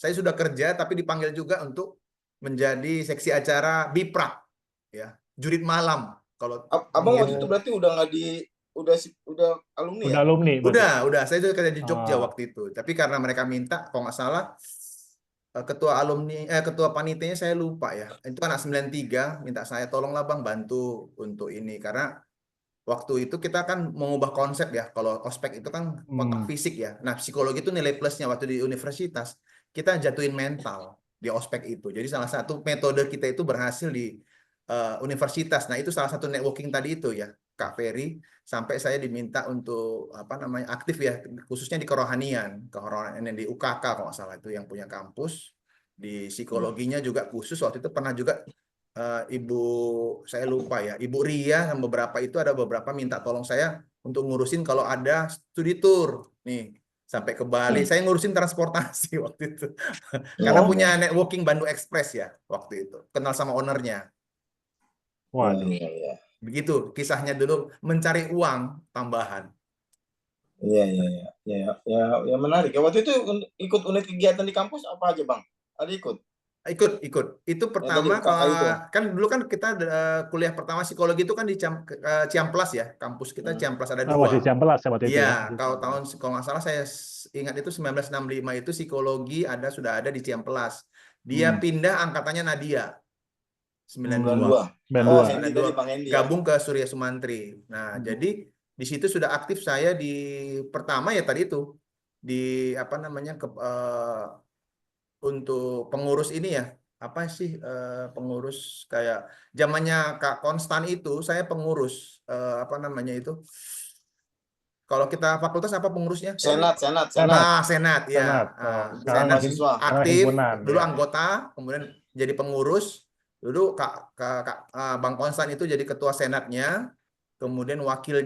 Saya sudah kerja tapi dipanggil juga untuk menjadi seksi acara Biprak ya jurit malam. Kalau abang waktu itu berarti udah alumni udah ya? Alumni. Udah saya juga kerja di Jogja waktu itu. Tapi karena mereka minta kalau nggak salah ketua panitianya saya lupa ya. Itu anak 93 minta saya tolonglah Bang bantu untuk ini karena waktu itu kita kan mengubah konsep ya. Kalau ospek itu kan kontak fisik ya. Nah, psikologi itu nilai plusnya waktu di universitas. Kita jatuhin mental di ospek itu. Jadi salah satu metode kita itu berhasil di universitas. Nah, itu salah satu networking tadi itu ya, Kak Ferry. Sampai saya diminta untuk aktif ya, khususnya di kerohanian di UKK kalau nggak salah itu yang punya kampus. Di psikologinya juga khusus waktu itu pernah juga Ibu saya lupa ya, Ibu Ria dan beberapa itu ada beberapa minta tolong saya untuk ngurusin kalau ada studi tour nih sampai ke Bali. Saya ngurusin transportasi waktu itu karena punya networking Bandung Express ya waktu itu kenal sama ownernya. Waduh. Begitu kisahnya dulu mencari uang tambahan. Iya menarik. Ya waktu itu ikut unit kegiatan di kampus apa aja Bang? Ada ikut? Ikut. Itu Yang tadi pertama kakak itu. kan dulu kan kita kuliah pertama psikologi itu kan di Ciamplas ya, kampus kita Ciamplas ada Oh, masih 2. Ciamplas ya waktu itu ya. Iya, Masih kalau Ciamplas. kalau nggak salah saya ingat itu 1965 itu psikologi sudah ada di Ciamplas. Dia pindah angkatannya Nadia 92. 92. 92. Oh, Hendy tadi 92 Bang Hendy ya. gabung ke Surya Sumantri. Nah, jadi di situ sudah aktif saya di pertama ya tadi itu di apa namanya untuk pengurus ini ya, apa sih pengurus kayak zamannya Kak Konstan itu saya pengurus apa namanya itu, kalau kita fakultas apa pengurusnya? Senat. Senat. Senat ya. Senat. Sekarang Senat mahasiswa. sekarang aktif himpunan dulu ya. anggota, kemudian jadi pengurus. Dulu Bang Konstan itu jadi ketua senatnya, kemudian wakil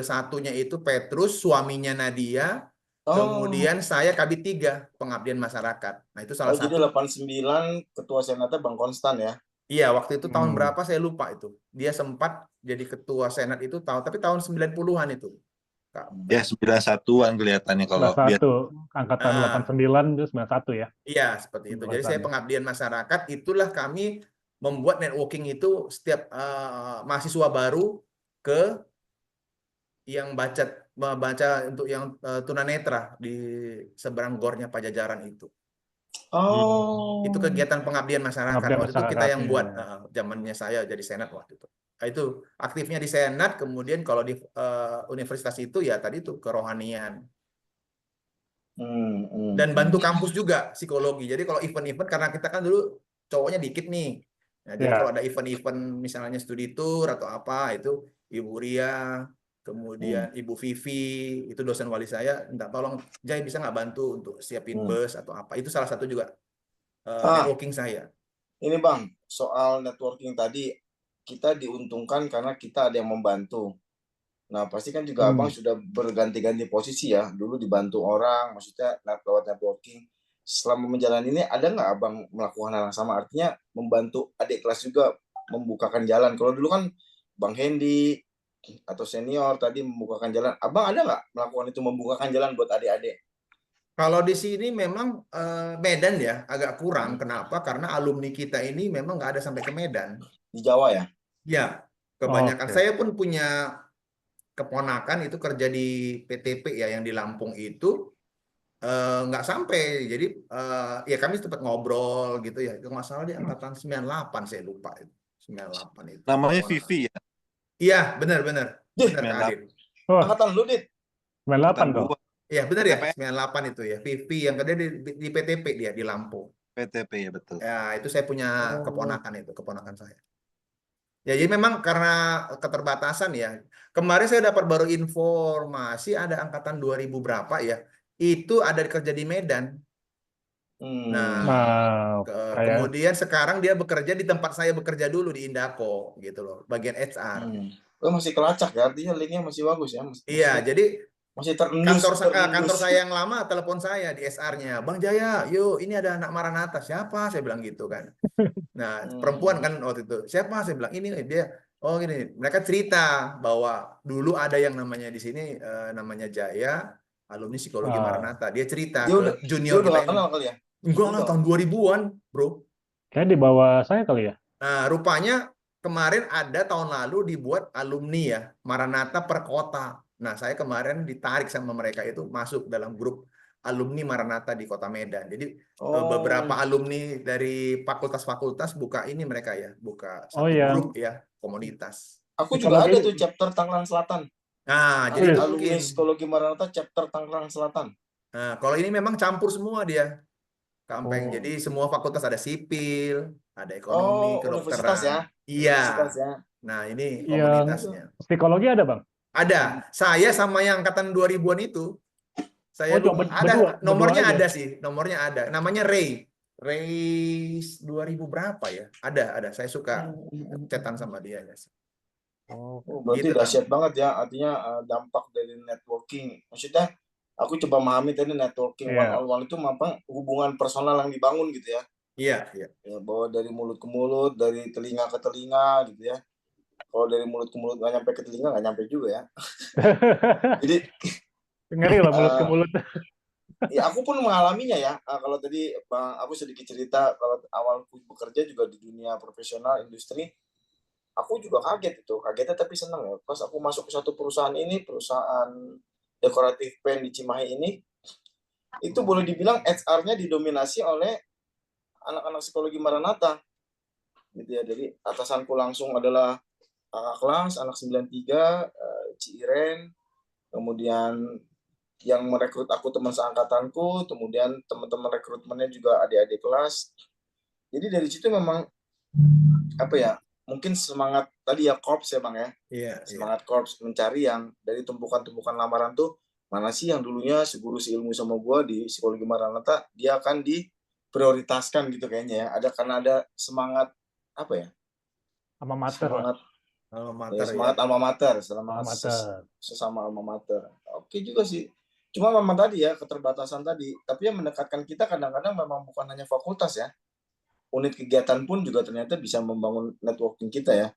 satunya itu Petrus, suaminya Nadia. Kemudian saya Kabid 3 pengabdian masyarakat. Nah, itu salah jadi satu. 89 ketua senatnya Bang Konstan ya. Iya, waktu itu tahun berapa saya lupa itu. Dia sempat jadi ketua senat itu tapi tahun 90-an itu. Kak. Ya 91-an kelihatannya kalau dia 91, angkatan 89 itu 91 ya. Iya, seperti itu. Jadi saya pengabdian masyarakat, itulah kami membuat networking itu setiap mahasiswa baru ke yang baca untuk yang tunanetra di seberang gornya Pajajaran itu. Oh. Itu kegiatan pengabdian masyarakat. Pengabdian Waktu itu kita yang masyarakat, buat ya. zamannya saya jadi senat waktu itu. Nah, itu aktifnya di senat, kemudian kalau di universitas itu ya tadi itu kerohanian. Dan bantu kampus juga psikologi. Jadi kalau event-event, karena kita kan dulu cowoknya dikit nih. Nah, jadi kalau ada event-event misalnya studi tour atau apa, itu Ibu Ria, kemudian Ibu Vivi, itu dosen wali saya, minta tolong, Jai bisa nggak bantu untuk siapin bus atau apa. Itu salah satu juga networking saya. Ini Bang, soal networking tadi, kita diuntungkan karena kita ada yang membantu. Nah, pasti kan juga Abang sudah berganti-ganti posisi ya. Dulu dibantu orang, maksudnya lewat networking. Selama menjalani ini, ada nggak Abang melakukan hal yang sama? Artinya membantu adik kelas juga membukakan jalan. Kalau dulu kan Bang Hendy atau senior tadi membukakan jalan. Abang ada nggak melakukan itu, membukakan jalan buat adik-adik? Kalau di sini memang Medan ya agak kurang. Kenapa? Karena alumni kita ini memang nggak ada sampai ke Medan. Di Jawa ya? Ya, kebanyakan. Saya pun punya keponakan itu kerja di PTP ya, yang di Lampung itu nggak sampai. Jadi ya kami sempat ngobrol gitu ya. Itu masalah di angkatan 98, saya lupa itu. 98 itu. namanya Vivi ya. Iya, benar Kak Adit. Angkatan lu, Dit? 98 tuh. Iya, benar ya, 98 itu ya. Vivi yang kerja di PTP dia di Lampung. PTP ya betul. Ya, itu saya punya keponakan saya. Ya, jadi memang karena keterbatasan ya. Kemarin saya dapat baru informasi ada angkatan 2000 berapa ya. Itu ada kerja di Medan. Nah, kemudian sekarang dia bekerja di tempat saya bekerja dulu di Indako gitu loh, bagian HR. Masih kelacak ya, artinya linknya masih bagus ya. Iya, jadi masih terendus. Kantor saya yang lama telepon saya di SR-nya, Bang Jaya, yuk ini ada anak Maranatha, siapa? Saya bilang gitu kan. Nah, perempuan kan waktu itu, siapa? Saya bilang ini dia. Oh gini, mereka cerita bahwa dulu ada yang namanya di sini namanya Jaya, alumni psikologi Maranatha. Dia cerita ke junior kita ini. Kenal kali ya? Enggak lah, tahun 2000-an, bro. Kayak di bawah saya kali ya. Nah, rupanya kemarin ada tahun lalu dibuat alumni ya, Maranatha per kota. Nah, saya kemarin ditarik sama mereka itu masuk dalam grup alumni Maranatha di Kota Medan. Jadi beberapa alumni dari fakultas-fakultas buka ini mereka ya, buka satu grup ya, komunitas. Aku juga ada tuh chapter Tangerang Selatan. Nah, jadi alumni psikologi Maranatha chapter Tangerang Selatan. Nah, kalau ini memang campur semua dia. Kampeng. Jadi semua fakultas, ada sipil, ada ekonomi, kedokteran. Universitas ya? Iya. Universitas ya? Nah, ini komunitasnya. Psikologi ada, Bang? Ada. Saya sama yang angkatan 2000-an itu. Saya ada nomornya ada sih, nomornya ada. Namanya Ray. Ray 2000 berapa ya? Ada. Saya suka chatan sama dia ya. Berarti dahsyat banget ya, artinya dampak dari networking. Maksudnya aku coba memahami tadi networking one on one itu memang hubungan personal yang dibangun gitu ya. Iya. Ya, bahwa dari mulut ke mulut, dari telinga ke telinga gitu ya. Kalau dari mulut ke mulut nggak nyampe ke telinga, nggak nyampe juga ya. Jadi ngeri lah mulut ke mulut. Ya aku pun mengalaminya ya. Kalau tadi Bang, aku sedikit cerita kalau awal bekerja juga di dunia profesional industri, aku juga kaget itu. Kagetnya tapi senang ya. Pas aku masuk ke satu perusahaan ini, perusahaan dekoratif pen di Cimahi ini, itu boleh dibilang HR-nya didominasi oleh anak-anak psikologi Maranatha gitu ya. Jadi atasanku langsung adalah kakak kelas anak 93, Ci Iren, kemudian yang merekrut aku teman seangkatanku, kemudian teman-teman rekrutmennya juga adik-adik kelas. Jadi dari situ memang apa ya, mungkin semangat tadi ya korps ya Bang ya, Iya, iya. semangat korps mencari yang dari tumpukan-tumpukan lamaran tuh mana sih yang dulunya seguru seilmu sama gue di psikologi Maranatha, dia akan diprioritaskan gitu kayaknya ya. Ada karena ada semangat apa ya? Alma mater lah. Semangat Alma ya, mater ya. semangat alma mater, Alma semangat mater. sesama alma mater. Oke juga sih. Cuma memang tadi ya keterbatasan tadi. Tapi yang mendekatkan kita kadang-kadang memang bukan hanya fakultas ya. Unit kegiatan pun juga ternyata bisa membangun networking kita ya.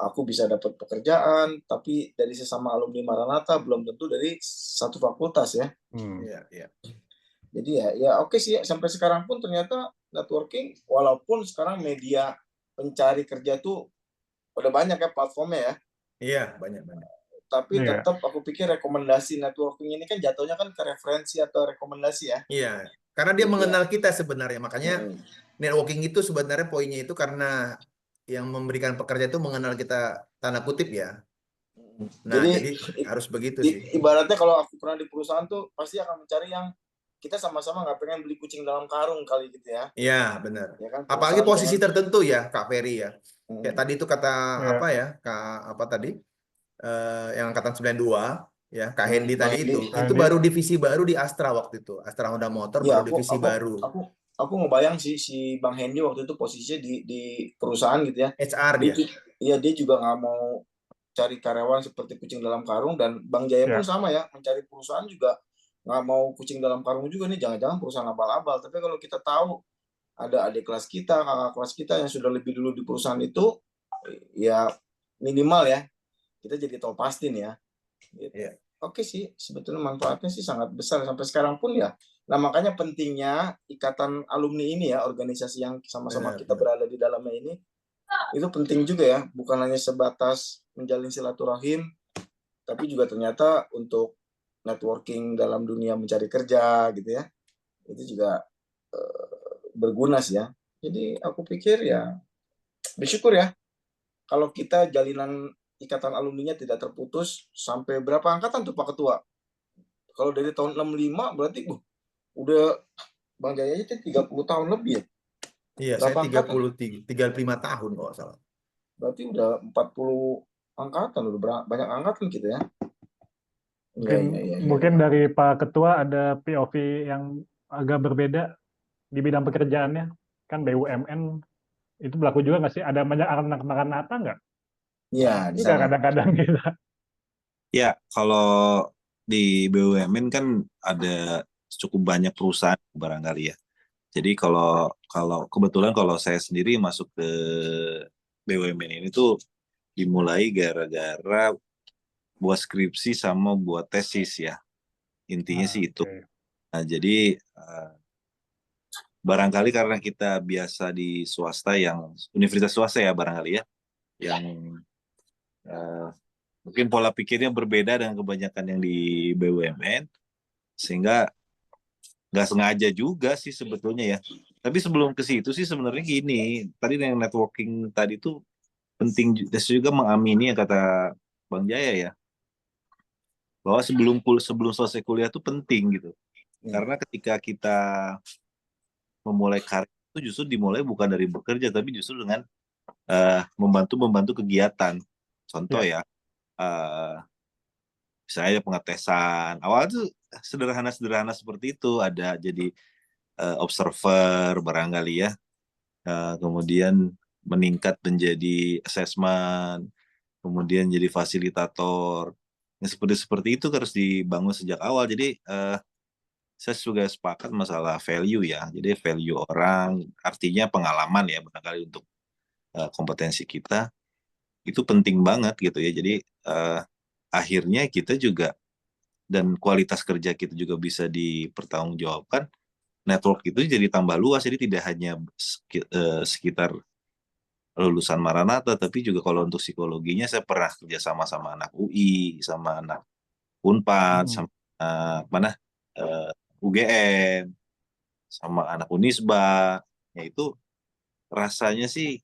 Aku bisa dapat pekerjaan, tapi dari sesama alumni Maranatha belum tentu dari satu fakultas ya. Iya, iya. Jadi ya oke sih sampai sekarang pun ternyata networking walaupun sekarang media pencari kerja tuh udah banyak ya platformnya ya. Iya, banyak-banyak. Tapi Iya. tetap aku pikir rekomendasi networking ini kan jatuhnya kan ke referensi atau rekomendasi ya. Iya, karena dia Gitu ya. mengenal kita sebenarnya. Makanya Hmm. networking itu sebenarnya poinnya itu karena yang memberikan pekerja itu mengenal kita, tanda kutip ya. Nah, jadi harus begitu sih. Ibaratnya kalau aku pernah di perusahaan tuh pasti akan mencari yang kita sama-sama nggak pengen beli kucing dalam karung kali gitu ya. Iya, benar. Ya kan Apalagi perusahaan posisi pengen. tertentu ya, Kak Ferry ya. Kayak tadi itu kata Iya. apa ya, Kak apa tadi? Yang angkatan 92 ya, Kak Hendy Bang tadi Hendy. itu baru divisi baru di Astra waktu itu. Astra Honda Motor Ya baru divisi baru. aku ngebayang si Bang Hendy waktu itu posisinya di perusahaan gitu ya. HR dia. Iya dia juga nggak mau cari karyawan seperti kucing dalam karung, dan Bang Jaya pun sama ya, mencari perusahaan juga nggak mau kucing dalam karung juga nih, jangan-jangan perusahaan abal-abal. Tapi kalau kita tahu ada adik kelas kita, kakak kelas kita yang sudah lebih dulu di perusahaan itu, ya minimal ya kita jadi tahu pasti nih ya. Gitu. Iya. Oke sih, sebetulnya manfaatnya sih sangat besar sampai sekarang pun ya. Nah makanya pentingnya ikatan alumni ini ya, organisasi yang sama-sama kita berada di dalamnya ini, itu penting juga ya, bukan hanya sebatas menjalin silaturahim, tapi juga ternyata untuk networking dalam dunia mencari kerja gitu ya, itu juga berguna sih ya. Jadi aku pikir ya bersyukur ya kalau kita jalinan ikatan alumninya tidak terputus sampai berapa angkatan tuh Pak Ketua? Kalau dari tahun 65 berarti udah Bang Jaya itu 30 tahun lebih ya? Iya, Berapa saya 35 tahun kalau nggak salah. Berarti udah 40 angkatan, udah banyak angkatan gitu ya. Mungkin dari Pak Ketua ada POV yang agak berbeda di bidang pekerjaannya. Kan BUMN itu berlaku juga nggak sih? Ada banyak anak Maranatha nggak? Iya, di Juga sana. kadang-kadang kita. Ya, kalau di BUMN kan ada cukup banyak perusahaan barangkali ya. Jadi kalau kebetulan kalau saya sendiri masuk ke BUMN ini tuh dimulai gara-gara buat skripsi sama buat tesis ya. Intinya sih itu. Nah, jadi barangkali karena kita biasa di swasta, yang universitas swasta ya barangkali ya, yang mungkin pola pikirnya berbeda dengan kebanyakan yang di BUMN, sehingga nggak sengaja juga sih sebetulnya ya. Tapi sebelum ke situ sih sebenarnya gini, tadi yang networking tadi tuh penting. Saya juga mengamini yang kata Bang Jaya ya, bahwa sebelum selesai kuliah tuh penting gitu. Karena ketika kita memulai karir itu justru dimulai bukan dari bekerja, tapi justru dengan membantu kegiatan. Contoh ya, misalnya pengetesan. Awal itu sederhana seperti itu, ada jadi observer barangkali ya, kemudian meningkat menjadi assessment, kemudian jadi fasilitator. Yang seperti itu harus dibangun sejak awal. Jadi saya juga sepakat masalah value ya. Jadi value orang artinya pengalaman ya barangkali untuk kompetensi kita itu penting banget gitu ya. Jadi akhirnya kita juga dan kualitas kerja kita juga bisa dipertanggungjawabkan, network itu jadi tambah luas. Jadi tidak hanya sekitar lulusan Maranatha, tapi juga kalau untuk psikologinya saya pernah kerja sama anak UI, sama anak Unpad, sama mana UGM, sama anak Unisba. Ya itu rasanya sih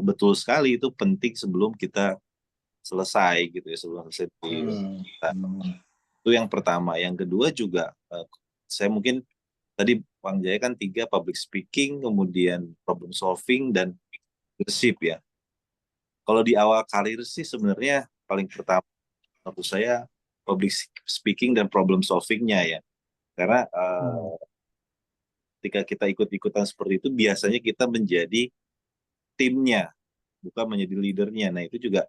betul sekali, itu penting sebelum kita selesai gitu ya, sebelum selesai itu yang pertama. Yang kedua juga saya mungkin tadi Bang Jaya kan 3, public speaking, kemudian problem solving, dan leadership ya. Kalau di awal karir sih sebenarnya paling pertama menurut saya public speaking dan problem solvingnya ya. Karena ketika kita ikut-ikutan seperti itu, biasanya kita menjadi timnya, bukan menjadi leadernya. Nah itu juga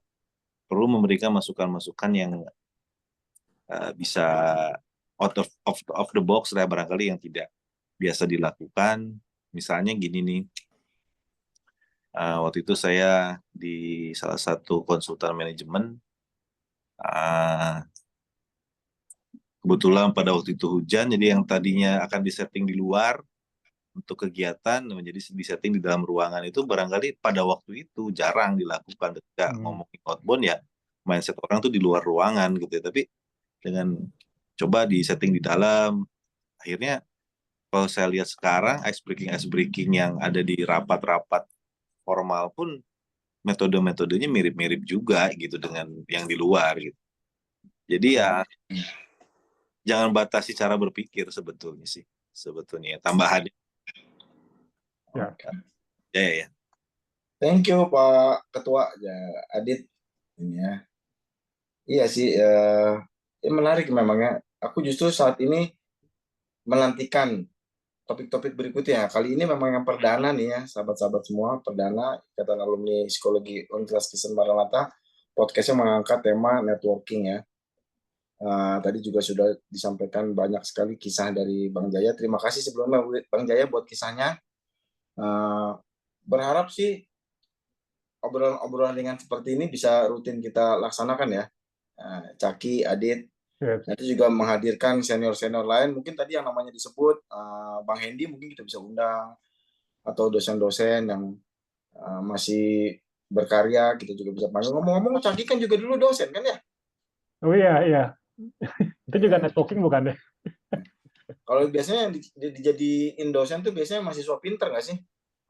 perlu memberikan masukan-masukan yang bisa out of the box lah barangkali, yang tidak biasa dilakukan. Misalnya gini nih, waktu itu saya di salah satu konsultan manajemen, kebetulan pada waktu itu hujan, jadi yang tadinya akan disetting di luar untuk kegiatan menjadi disetting di dalam ruangan. Itu barangkali pada waktu itu jarang dilakukan. Ketika ngomongin outbound ya mindset orang tuh di luar ruangan gitu ya, tapi dengan coba disetting di dalam, akhirnya kalau saya lihat sekarang ice breaking yang ada di rapat-rapat formal pun metode-metodenya mirip-mirip juga gitu dengan yang di luar gitu. Jadi ya jangan batasi cara berpikir sebetulnya sih, sebetulnya tambahan. Ya. Thank you Pak Ketua Adit. Ini ya. Iya sih, menarik memangnya. Aku justru saat ini menantikan topik-topik berikutnya. Kali ini memang yang perdana nih ya, sahabat-sahabat semua, perdana Ikatan Alumni Psikologi Universitas Kristen Maranatha. Podcastnya mengangkat tema networking ya. Tadi juga sudah disampaikan banyak sekali kisah dari Bang Jaya. Terima kasih sebelumnya Bang Jaya buat kisahnya. Berharap sih obrolan ringan seperti ini bisa rutin kita laksanakan ya. Caki, Adit, nanti juga menghadirkan senior-senior lain. Mungkin tadi yang namanya disebut Bang Hendy mungkin kita bisa undang, atau dosen-dosen yang masih berkarya kita juga bisa panggil. Ngomong-ngomong, Caki kan juga dulu dosen kan ya? Oh iya. Itu juga networking bukan deh? Kalau biasanya yang dijadiin dosen tuh biasanya mahasiswa pinter nggak sih?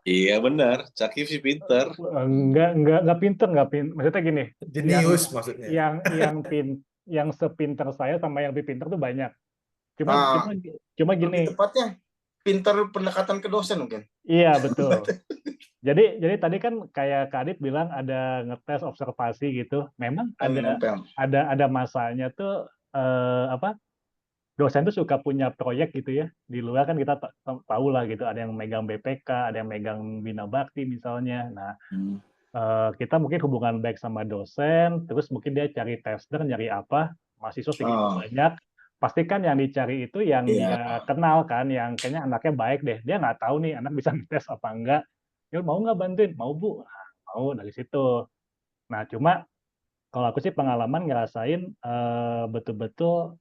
Iya benar, Caki sih pinter. Nggak pinter. Maksudnya gini. Jenius maksudnya. Yang sepinter saya sama yang lebih pinter tuh banyak. Cuma gini. Lebih tepatnya pinter pendekatan ke dosen mungkin. Iya betul. Jadi tadi kan kayak Kak Adit bilang ada ngetes observasi gitu. Memang ada masanya tuh dosen tuh suka punya proyek gitu ya. Di luar kan kita tahu lah gitu, ada yang megang BPK, ada yang megang Bina Bakti misalnya. Nah, kita mungkin hubungan baik sama dosen, terus mungkin dia cari tester, nyari apa, mahasiswa segitu banyak. Pastikan yang dicari itu yang dia kenal kan, yang kayaknya anaknya baik deh. Dia nggak tahu nih anak bisa ngetes apa enggak. Ya mau nggak bantuin? Mau Bu. Nah, mau dari situ. Nah, cuma kalau aku sih pengalaman ngerasain betul-betul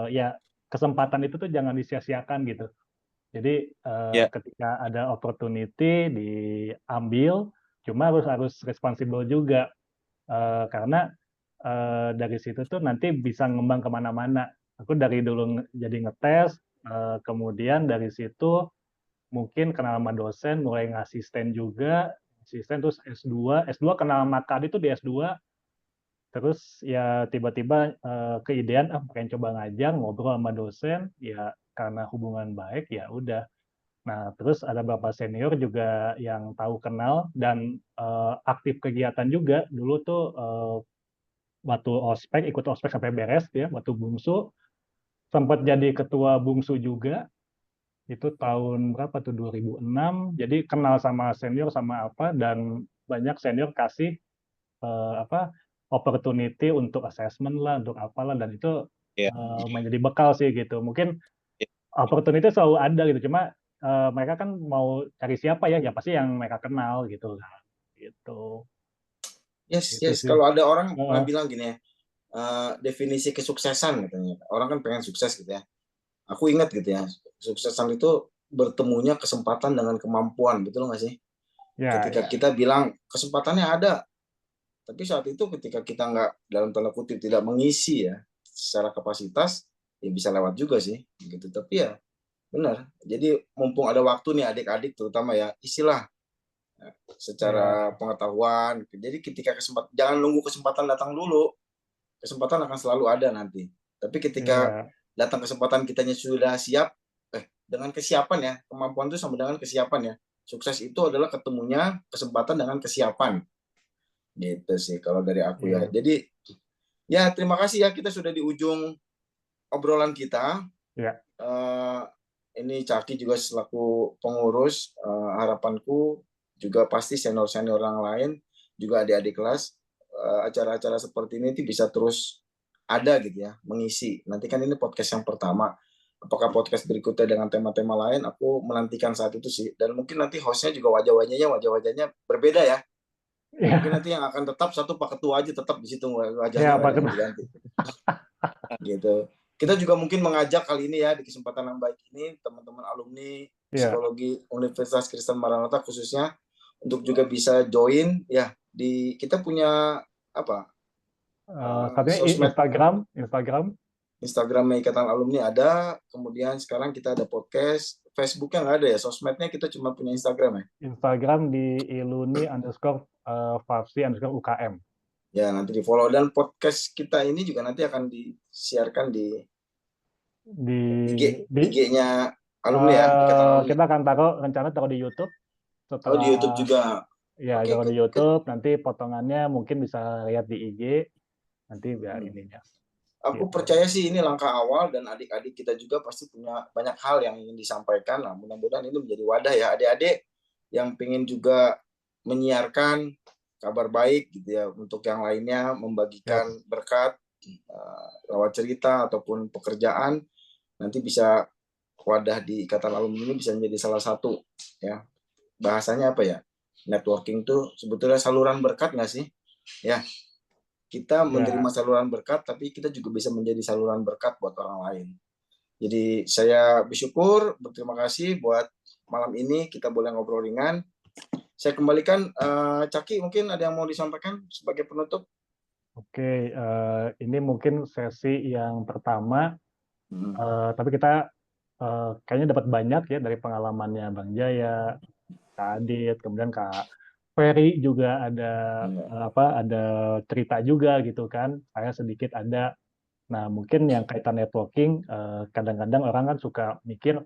ya kesempatan itu tuh jangan disia-siakan gitu. Jadi ketika ada opportunity diambil, cuma harus responsible juga karena dari situ tuh nanti bisa ngembang kemana-mana. Aku dari dulu jadi ngetes, kemudian dari situ mungkin kenal sama dosen, mulai ngasisten juga, asisten terus S2 kenal sama Kak itu di S2. Terus ya tiba-tiba keidean pengen coba ngajar, ngobrol sama dosen, ya karena hubungan baik ya udah. Nah terus ada beberapa senior juga yang tahu kenal dan aktif kegiatan juga. Dulu tuh waktu ikut ospek sampai beres ya, waktu bungsu sempat jadi ketua bungsu juga. Itu tahun berapa tuh 2006. Jadi kenal sama senior sama apa, dan banyak senior kasih opportunity untuk assessment lah, untuk apalah, dan itu menjadi bekal sih gitu. Mungkin opportunity selalu ada gitu, cuma mereka kan mau cari siapa ya pasti yang mereka kenal gitu kan. Gitu. Yes. Kalau ada orang bilang gini ya, definisi kesuksesan katanya. Orang kan pengen sukses gitu ya. Aku ingat gitu ya, kesuksesan itu bertemunya kesempatan dengan kemampuan, betul nggak sih? Ya, Ketika ya. kita bilang kesempatannya ada, tapi saat itu ketika kita nggak dalam tanda kutip tidak mengisi ya secara kapasitas, ya bisa lewat juga sih, gitu. Tapi ya benar. Jadi mumpung ada waktu nih adik-adik terutama ya, isilah secara Ya. pengetahuan. Jadi ketika jangan nunggu kesempatan datang dulu, kesempatan akan selalu ada nanti. Tapi ketika Ya. datang kesempatan kitanya sudah siap, dengan kesiapan ya, kemampuan itu sama dengan kesiapan ya. Sukses itu adalah ketemunya kesempatan dengan kesiapan. Gitu sih kalau dari aku ya. Ya. Jadi ya terima kasih ya, kita sudah di ujung obrolan kita. Ya. Ini Caki juga selaku pengurus, harapanku juga pasti senior-senior yang lain, juga adik-adik kelas, acara-acara seperti ini bisa terus ada gitu ya, mengisi. Nanti kan ini podcast yang pertama. Apakah podcast berikutnya dengan tema-tema lain, aku menantikan saat itu sih. Dan mungkin nanti hostnya juga wajah-wajahnya berbeda ya. Mungkin Ya. nanti yang akan tetap satu Pak Ketua aja tetap di situ, Ya, wajahnya nggak Pak ada yang Ketua. diganti. Gitu. Kita juga mungkin mengajak kali ini ya, di kesempatan yang baik ini, teman-teman alumni Ya. psikologi Universitas Kristen Maranatha khususnya, untuk juga bisa join ya di kita punya apa, Katanya sosmed, Instagramnya Ikatan Alumni ada, kemudian sekarang kita ada podcast, Facebooknya nggak ada ya, sosmednya kita cuma punya Instagram ya. Instagram di iluni_Fapsi_UKM. Ya nanti di follow, dan podcast kita ini juga nanti akan disiarkan di IG-nya alumni ya, Ikatan Alumni. Kita akan rencana taruh di YouTube setelah. Oh di YouTube juga. Ya, Oke, taruh di YouTube, nanti potongannya mungkin bisa lihat di IG, nanti biar ininya. Aku Gitu. percaya sih ini langkah awal, dan adik-adik kita juga pasti punya banyak hal yang ingin disampaikan. Nah, mudah-mudahan ini menjadi wadah ya adik-adik yang pengen juga menyiarkan kabar baik gitu ya untuk yang lainnya, membagikan berkat lewat cerita ataupun pekerjaan, nanti bisa wadah di Ikatan Alumni ini bisa menjadi salah satu ya. Bahasanya apa ya? Networking tuh sebetulnya saluran berkat nggak sih? Ya, kita menerima saluran berkat, tapi kita juga bisa menjadi saluran berkat buat orang lain. Jadi saya bersyukur, berterima kasih buat malam ini kita boleh ngobrol ringan. Saya kembalikan, Caki, mungkin ada yang mau disampaikan sebagai penutup? Oke, ini mungkin sesi yang pertama, tapi kita kayaknya dapat banyak ya dari pengalamannya Bang Jaya, Kak Adit, kemudian Kak Ferry juga ada ada cerita juga gitu kan. Saya sedikit ada. Nah, mungkin yang kaitan networking, kadang-kadang orang kan suka mikir,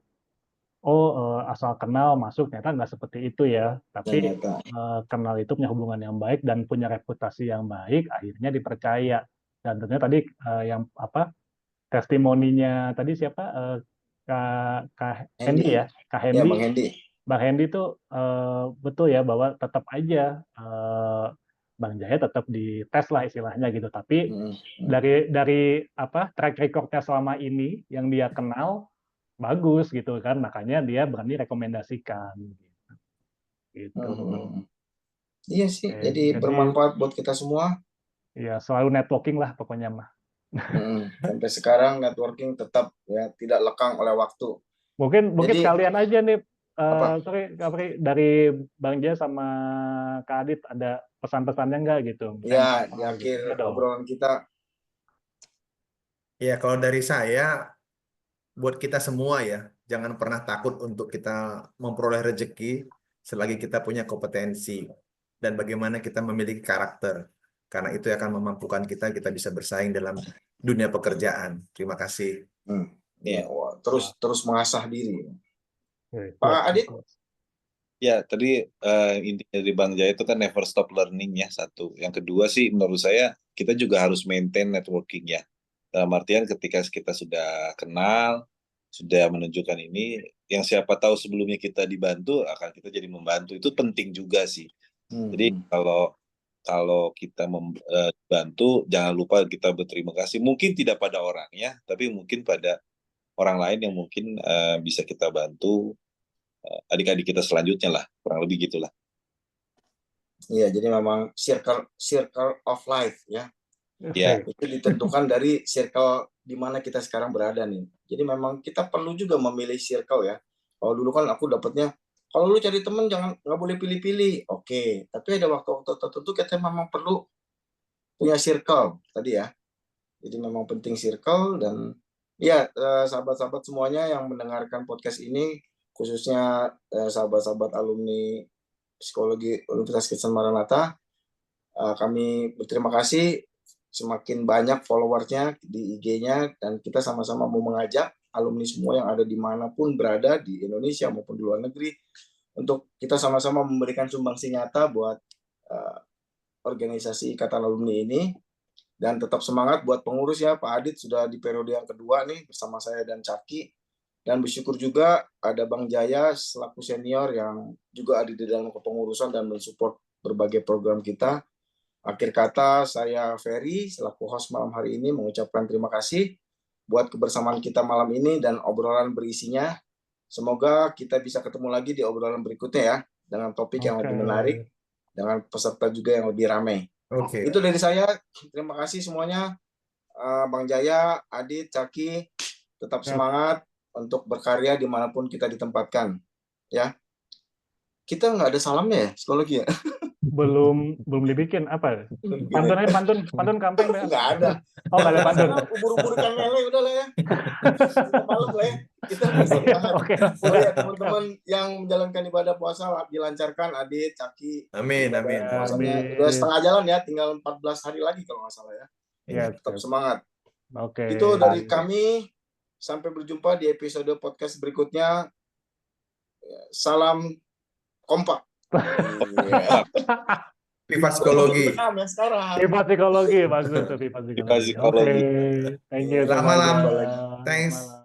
asal kenal masuk, ternyata nggak seperti itu ya. Tapi kenal itu punya hubungan yang baik dan punya reputasi yang baik, akhirnya dipercaya. Dan tentunya tadi yang testimoninya tadi siapa? Kak Hendy ya, Kak Ya, Bang Hendy. Hendy. Bang Hendy itu betul ya bahwa tetap aja Bang Jaya tetap dites lah istilahnya gitu. Tapi dari track recordnya selama ini yang dia kenal bagus gitu kan, makanya dia berani rekomendasikan gitu. Iya sih, jadi bermanfaat buat kita semua. Ya selalu networking lah pokoknya mah. Sampai sekarang networking tetap ya tidak lekang oleh waktu. Mungkin Jadi, sekalian aja nih, apa? sorry, dari Bang Jaya sama Kak Adit ada pesan-pesannya nggak gitu? Ya, di akhir obrolan kita. Ya, kalau dari saya, buat kita semua ya, jangan pernah takut untuk kita memperoleh rezeki selagi kita punya kompetensi dan bagaimana kita memiliki karakter. Karena itu akan memampukan kita bisa bersaing dalam dunia pekerjaan. Terima kasih. Ya, terus mengasah diri. Pak Adit? Ya, tadi intinya dari Bang Jaya itu kan never stop learning ya, satu. Yang kedua sih menurut saya kita juga harus maintain networking ya. Dalam artian ketika kita sudah kenal, sudah menunjukkan ini, yang siapa tahu sebelumnya kita dibantu, akan kita jadi membantu. Itu penting juga sih. Jadi kalau kita membantu, jangan lupa kita berterima kasih. Mungkin tidak pada orangnya, tapi mungkin pada orang lain yang mungkin bisa kita bantu adik-adik kita selanjutnya lah, kurang lebih gitulah. Iya, jadi memang circle of life ya. Ya. Itu ditentukan dari circle di mana kita sekarang berada nih. Jadi memang kita perlu juga memilih circle ya. Kalau dulu kan aku dapatnya, kalau lu cari temen nggak boleh pilih-pilih. Oke, tapi ada waktu-waktu tertentu kita memang perlu punya circle tadi ya. Jadi memang penting circle. Dan ya sahabat-sahabat semuanya yang mendengarkan podcast ini, khususnya sahabat-sahabat alumni psikologi Universitas Kristen Maranatha, kami berterima kasih semakin banyak followersnya di IG-nya, dan kita sama-sama mau mengajak alumni semua yang ada dimanapun berada di Indonesia maupun di luar negeri untuk kita sama-sama memberikan sumbangsi nyata buat organisasi Ikatan Alumni ini. Dan tetap semangat buat pengurus ya, Pak Adit sudah di periode yang kedua nih bersama saya dan Caki. Dan bersyukur juga ada Bang Jaya selaku senior yang juga ada di dalam kepengurusan dan mensupport berbagai program kita. Akhir kata, saya Ferry selaku host malam hari ini mengucapkan terima kasih buat kebersamaan kita malam ini dan obrolan berisinya. Semoga kita bisa ketemu lagi di obrolan berikutnya ya, dengan topik yang lebih menarik, dengan peserta juga yang lebih ramai. Itu dari saya. Terima kasih semuanya. Bang Jaya, Adit, Caki, tetap semangat untuk berkarya dimanapun kita ditempatkan. Ya, kita nggak ada salamnya ya, psikologi ya? Belum dibikin apa? Pantun kampeng nggak ada. Oh, nggak ada pantun. Ubur-ubur ikan lele udah lah ya. Malam lah ya. Kita bisa tahan. Oke. Oh ya, teman-teman yang menjalankan ibadah puasa dilancarkan, Adit, Caki. Amin. Puasanya udah setengah jalan ya, tinggal 14 hari lagi kalau nggak salah ya. Ya, tetap semangat. Oke. Itu dari kami. Sampai berjumpa di episode podcast berikutnya. Salam kompak. Pipa psikologi. Pipa psikologi, bagus tuh Pipa psikologi. Oke, thank you. Selamat malam. semuanya. Thanks. Malam.